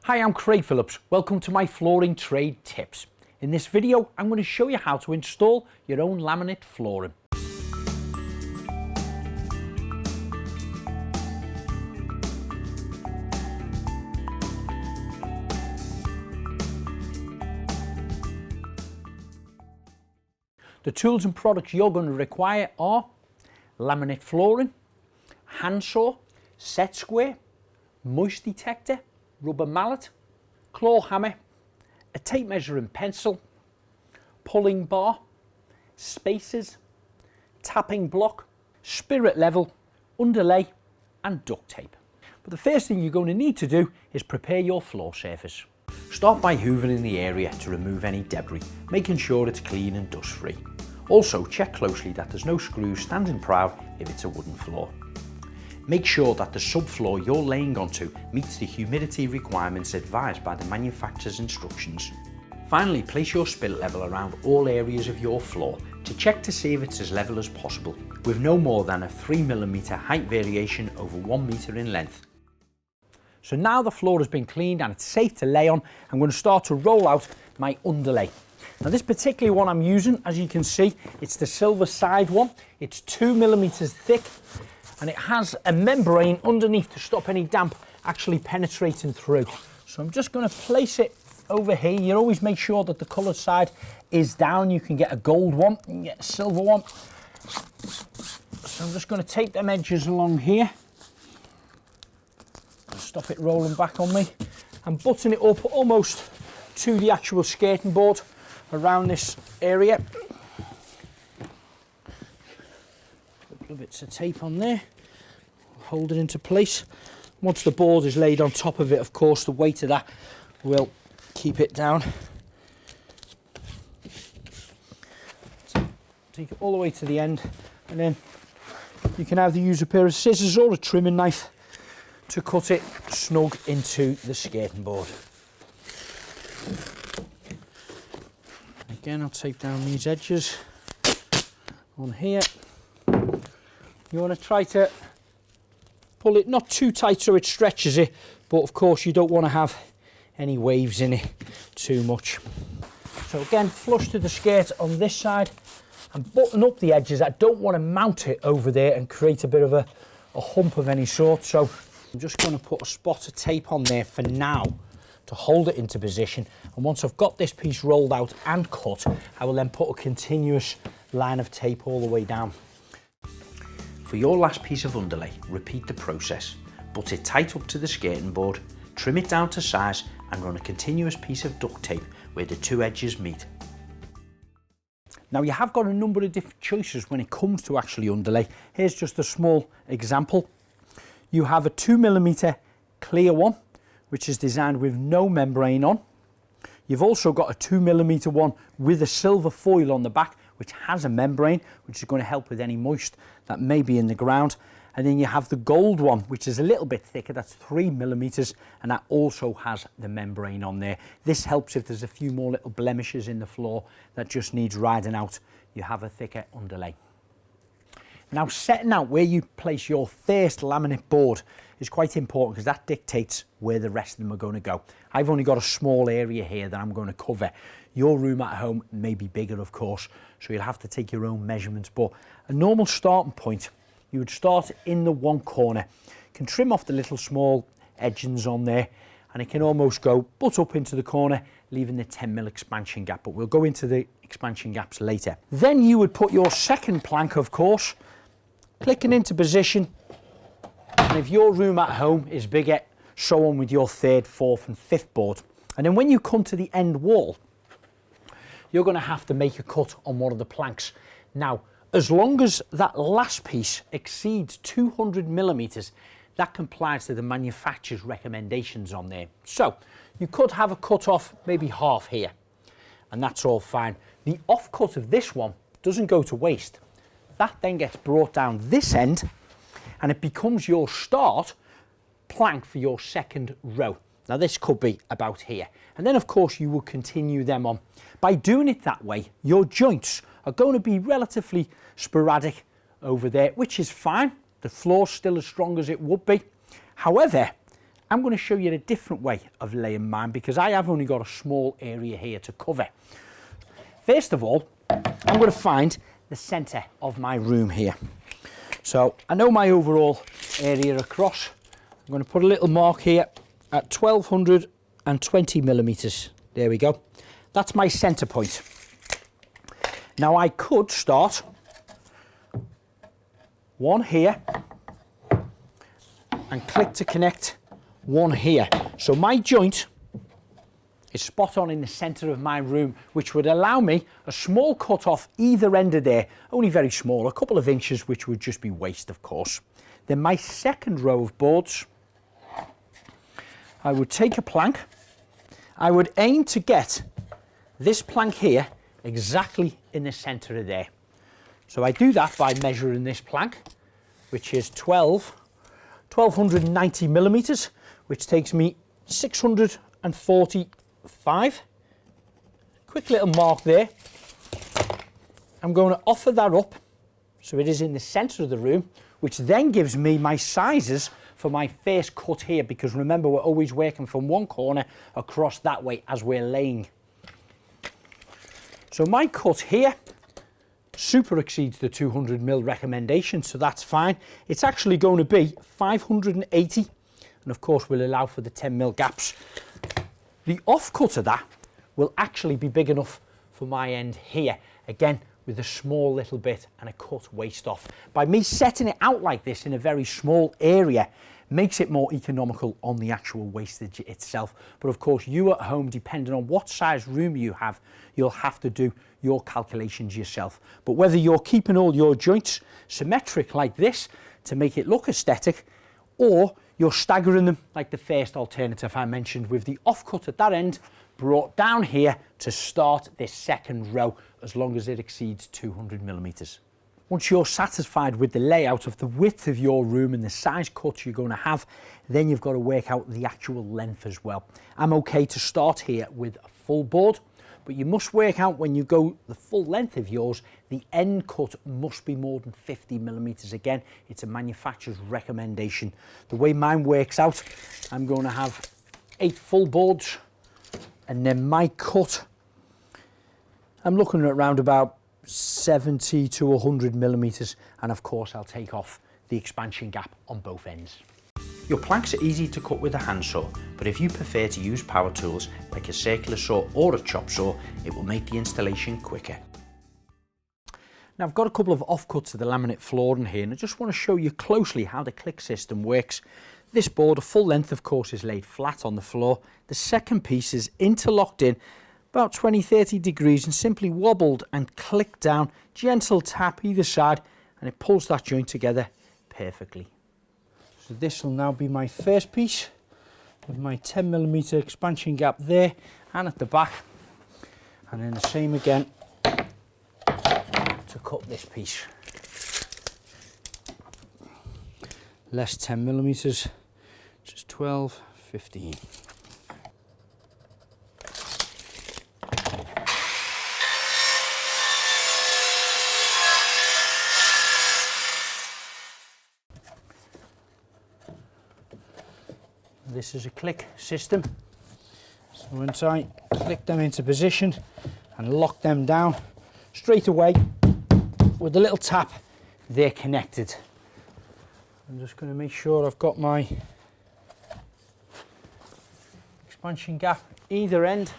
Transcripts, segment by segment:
Hi, I'm Craig Phillips. Welcome to my flooring trade tips. In this video, I'm going to show you how to install your own laminate flooring. The tools and products you're going to require are laminate flooring, handsaw, set square, moist detector, rubber mallet, claw hammer, a tape measure and pencil, pulling bar, spacers, tapping block, spirit level, underlay and duct tape. But the first thing you're going to need to do is prepare your floor surface. Start by hoovering the area to remove any debris, making sure it's clean and dust free. Also check closely that there's no screws standing proud if it's a wooden floor. Make sure that the subfloor you're laying onto meets the humidity requirements advised by the manufacturer's instructions. Finally, place your spirit level around all areas of your floor to check to see if it's as level as possible, with no more than a 3mm height variation over 1 metre in length. So now the floor has been cleaned and it's safe to lay on, I'm going to start to roll out my underlay. Now this particular one I'm using, as you can see, it's the silver side one. It's 2mm thick. And it has a membrane underneath to stop any damp actually penetrating through. So I'm just going to place it over here. You always make sure that the coloured side is down. You can get a gold one, you can get a silver one. So I'm just going to tape them edges along here. Stop it rolling back on me. And button it up almost to the actual skating board around this area. Bits of tape on there, hold it into place. Once the board is laid on top of it, of course, the weight of that will keep it down. So take it all the way to the end, and then you can either use a pair of scissors or a trimming knife to cut it snug into the skating board. Again, I'll take down these edges on here. You want to try to pull it not too tight so it stretches it, but of course you don't want to have any waves in it too much. So again, flush to the skirt on this side and button up the edges. I don't want to mount it over there and create a bit of a hump of any sort. So I'm just going to put a spot of tape on there for now to hold it into position. And once I've got this piece rolled out and cut, I will then put a continuous line of tape all the way down. For your last piece of underlay, repeat the process. Butt it tight up to the skating board, trim it down to size and run a continuous piece of duct tape where the two edges meet. Now you have got a number of different choices when it comes to actually underlay. Here's just a small example. You have a 2mm clear one, which is designed with no membrane on. You've also got a 2mm one with a silver foil on the back, which has a membrane, which is going to help with any moist that may be in the ground. And then you have the gold one, which is a little bit thicker, that's 3mm, and that also has the membrane on there. This helps if there's a few more little blemishes in the floor that just needs riding out. You have a thicker underlay. Now, setting out where you place your first laminate board is quite important because that dictates where the rest of them are going to go. I've only got a small area here that I'm going to cover. Your room at home may be bigger, of course, so you'll have to take your own measurements. But a normal starting point, you would start in the one corner. You can trim off the little small edgings on there, and it can almost go butt up into the corner, leaving the 10mm expansion gap. But we'll go into the expansion gaps later. Then you would put your second plank, of course, clicking into position. And if your room at home is bigger, so on with your third, fourth and fifth board. And then when you come to the end wall, you're going to have to make a cut on one of the planks. Now, as long as that last piece exceeds 200mm, that complies to the manufacturer's recommendations on there. So you could have a cut off maybe half here, and that's all fine. The off cut of this one doesn't go to waste. That then gets brought down this end, and it becomes your start plank for your second row. Now this could be about here. And then of course you will continue them on. By doing it that way, your joints are going to be relatively sporadic over there, which is fine. The floor's still as strong as it would be. However, I'm going to show you a different way of laying mine because I have only got a small area here to cover. First of all, I'm going to find the centre of my room here. So I know my overall area across. I'm going to put a little mark here at 1220 millimetres. There we go. That's my centre point. Now I could start one here and click to connect one here. So my joint is spot on in the centre of my room, which would allow me a small cut off either end of there, only very small, a couple of inches, which would just be waste, of course. Then my second row of boards, I would take a plank. I would aim to get this plank here exactly in the centre of there. So I do that by measuring this plank, which is 1290 millimetres, which takes me 645. Quick little mark there. I'm going to offer that up so it is in the centre of the room, which then gives me my sizes for my first cut here, because remember, we're always working from one corner across that way as we're laying. So my cut here super exceeds the 200 mil recommendation, so that's fine. It's actually going to be 580, and of course we'll allow for the 10 mil gaps. The offcut of that will actually be big enough for my end here, again with a small little bit and a cut waste off. By me setting it out like this in a very small area makes it more economical on the actual wastage itself. But of course, you at home, depending on what size room you have, you'll have to do your calculations yourself. But whether you're keeping all your joints symmetric like this to make it look aesthetic, or you're staggering them like the first alternative I mentioned, with the offcut at that end brought down here to start this second row, as long as it exceeds 200 millimetres. Once you're satisfied with the layout of the width of your room and the size cuts you're going to have, then you've got to work out the actual length as well. I'm okay to start here with a full board, but you must work out when you go the full length of yours, the end cut must be more than 50 millimetres. Again, it's a manufacturer's recommendation. The way mine works out, I'm going to have 8 full boards, and then my cut, I'm looking at around about 70 to 100 millimetres, and of course I'll take off the expansion gap on both ends. Your planks are easy to cut with a handsaw, but if you prefer to use power tools like a circular saw or a chop saw, it will make the installation quicker. Now I've got a couple of offcuts of the laminate flooring here, and I just want to show you closely how the click system works. This board, a full length of course, is laid flat on the floor. The second piece is interlocked in about 20-30 degrees and simply wobbled and clicked down, gentle tap either side, and it pulls that joint together perfectly. So this will now be my first piece with my 10 millimetre expansion gap there and at the back, and then the same again to cut this piece. Less 10 millimetres, just 12, 15. This is a click system, so once I click them into position and lock them down, straight away with a little tap they're connected. I'm just going to make sure I've got my expansion gap either end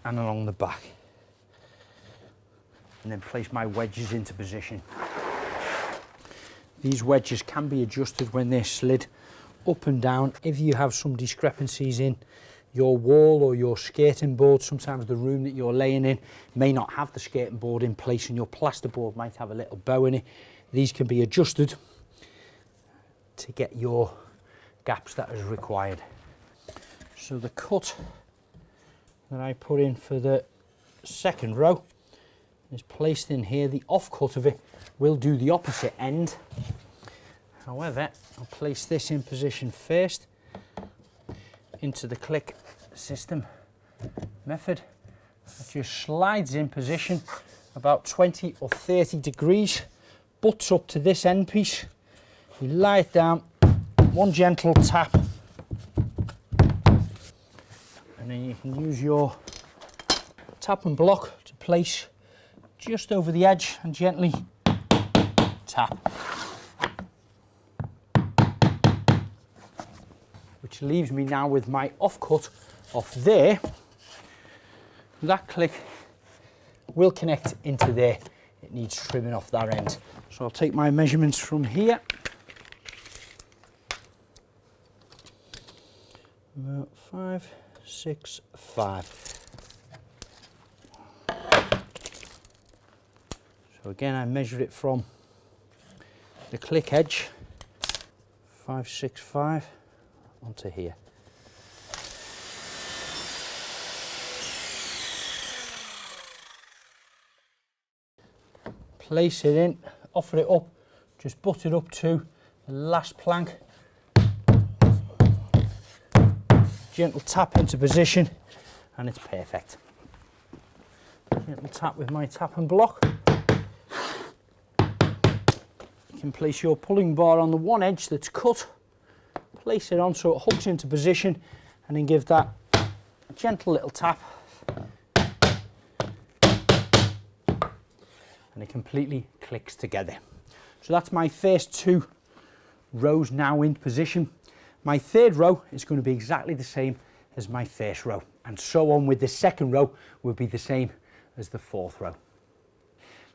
and along the back, and then place my wedges into position. These wedges can be adjusted when they're slid up and down if you have some discrepancies in your wall or your skirting board. Sometimes the room that you're laying in may not have the skirting board in place and your plasterboard might have a little bow in it. These can be adjusted to get your gaps that is required. So the cut that I put in for the second row is placed in here. The offcut of it will do the opposite end. However, I'll place this in position first into the click system method. It just slides in position about 20 or 30 degrees, butts up to this end piece. You lie it down one gentle tap, and then you can use your tap and block to place just over the edge and gently tap. Which leaves me now with my offcut off there. That click will connect into there. It needs trimming off that end. So I'll take my measurements from here. About 5, 6, 5. So again, I measure it from the click edge, 5, 6, 5, onto here. Place it in, offer it up, just butt it up to the last plank. Gentle tap into position, and it's perfect. Gentle tap with my tap and block. You can place your pulling bar on the one edge that's cut, place it on so it hooks into position, and then give that a gentle little tap. And it completely clicks together. So that's my first 2 rows now in position. My third row is going to be exactly the same as my first row, and so on with the second row will be the same as the fourth row.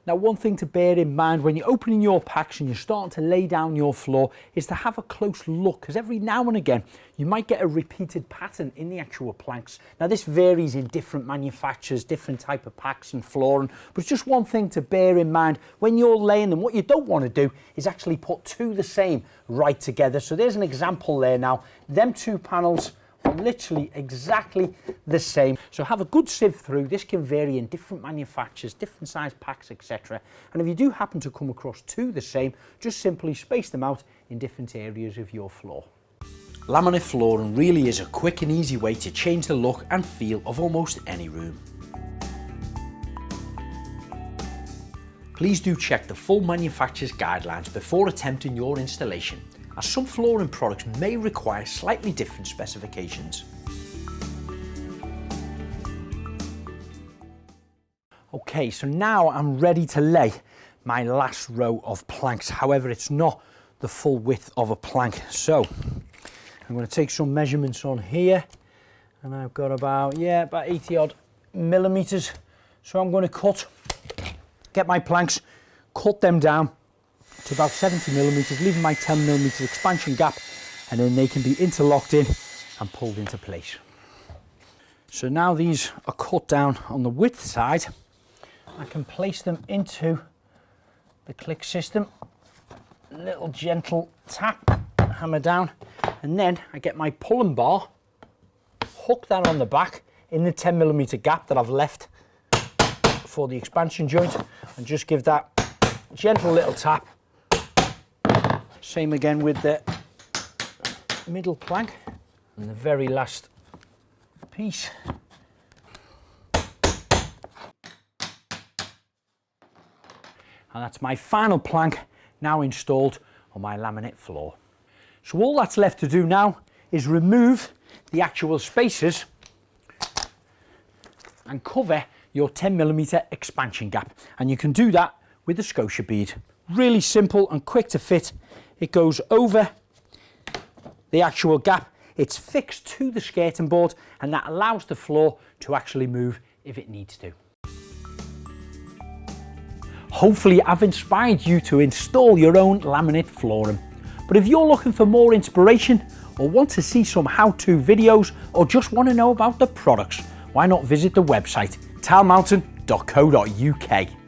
Now, one thing to bear in mind when you're opening your packs and you're starting to lay down your floor is to have a close look, because every now and again you might get a repeated pattern in the actual planks. Now, this varies in different manufacturers, different type of packs and flooring, but it's just one thing to bear in mind when you're laying them. What you don't want to do is actually put 2 the same right together. So there's an example there now. Them 2 panels are literally exactly the same. So have a good sieve through. This can vary in different manufacturers, different size packs, etc. And if you do happen to come across 2 the same, just simply space them out in different areas of your floor. Laminate flooring really is a quick and easy way to change the look and feel of almost any room. Please do check the full manufacturer's guidelines before attempting your installation, as some flooring products may require slightly different specifications. Okay, so now I'm ready to lay my last row of planks. However, it's not the full width of a plank. So I'm going to take some measurements on here, and I've got about 80 odd millimeters. So I'm going to get my planks, cut them down to about 70 millimeters, leaving my 10 millimeter expansion gap, and then they can be interlocked in and pulled into place. So now these are cut down on the width side, I can place them into the click system, little gentle tap, hammer down, and then I get my pulling bar, hook that on the back in the 10 millimeter gap that I've left for the expansion joint, and just give that gentle little tap. Same again with the middle plank and the very last piece. And that's my final plank now installed on my laminate floor. So all that's left to do now is remove the actual spacers and cover your 10 millimeter expansion gap. And you can do that with the Scotia bead. Really simple and quick to fit. It goes over the actual gap. It's fixed to the skirting board, and that allows the floor to actually move if it needs to. Hopefully I've inspired you to install your own laminate flooring. But if you're looking for more inspiration, or want to see some how-to videos, or just want to know about the products, why not visit the website tilemountain.co.uk.